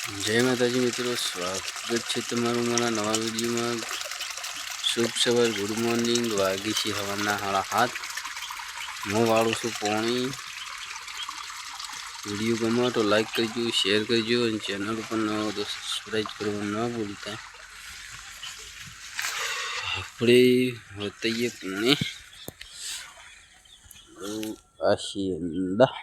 जय माताजी मित्रों, स्वागत है तमारू मारा नवा वीडियो में। शुभ सवार, गुड मॉर्निंग। वागी छे हवाना 7:30। मैं वाळू छूं पाणी। वीडियो गमे तो लाइक करजो, शेर करजो और चैनल पर नवा हो तो सब्सक्राइब करवा ना भूलता। अपने बताइए पुणे आशिंदा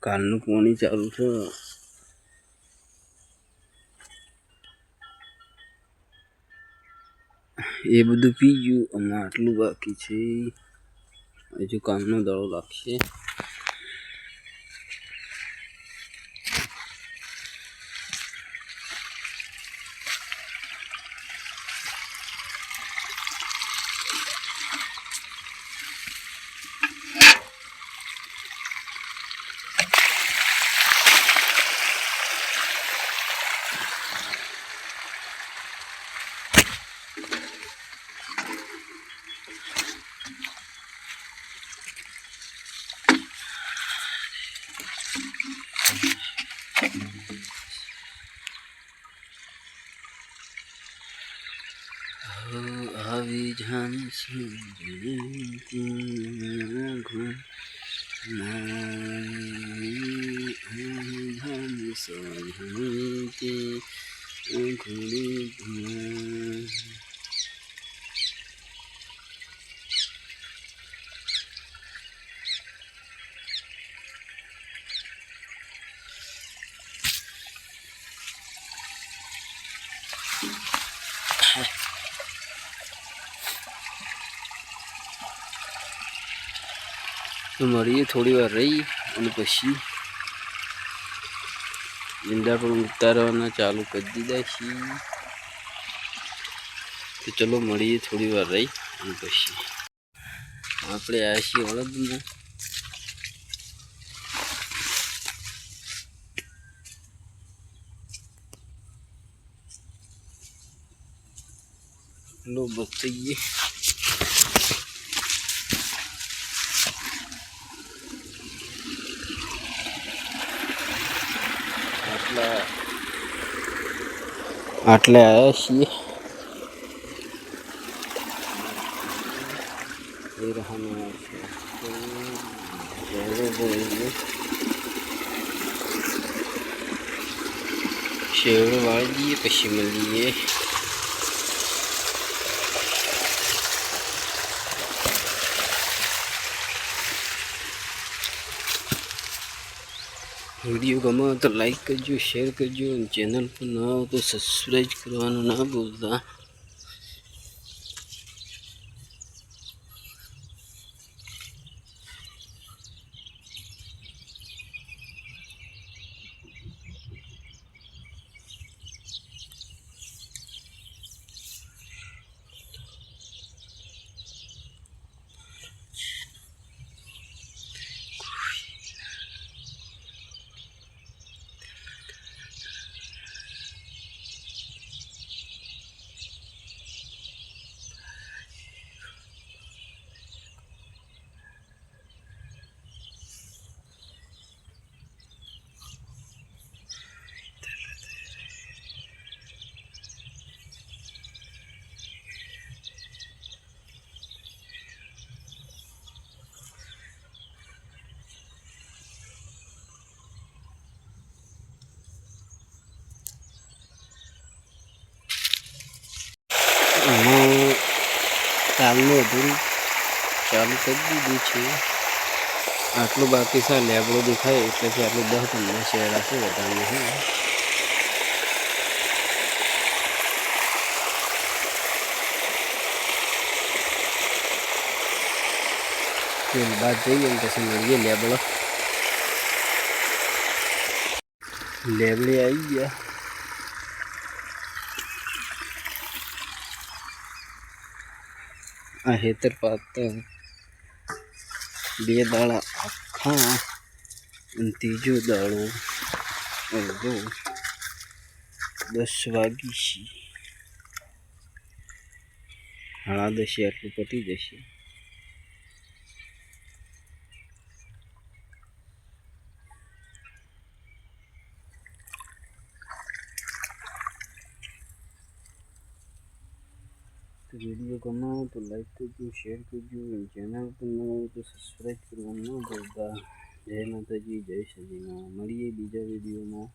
कालनु पानी चालू है। ये बधु पी गयु, आमां आटलू बाकी छे। हजू कामनो दाड़ो लागशे। आवी जाने से तो मरीए थोड़ी वार रही और पछी ईंडा पर उतारवाना चालू कर दीधा छी। तो चलो मरीए थोड़ी वार रही और पछी आपणे आया छीए हळदમાં। लो बताइए आटले आया छीए। शेवड़ वाली दिए पछी मिलिए। वीडियो गमे तो लाइक करजो, शेर करजो और चैनल पर ना हो तो सब्सक्राइब करवाना ना भूलता। कालनु अधूरू चालू कर दीधुं छे। आटलू बाकी छे। लेबड़ो देखाय એટલે આટલું 10-15 શેરડા છે, વધારે નહીં। फिर बात जइए પછી મળીએ। लेबड़े आई गया। आ हेतर पाता 2 दाड़ा आखा और तीजो दाड़ो अड़धो 10 वागी छी। 10:30 આટલું પતી જશે. તો વિડીયો ગમે તો લાઈક કરજો, શેર કરજો અને ચેનલ પર નવા હોય તો સબસ્ક્રાઈબ કરવાનું ન ભૂલતા. જય માતાજી, જય શ્રી રામ. મળીએ બીજા વિડીયોમાં.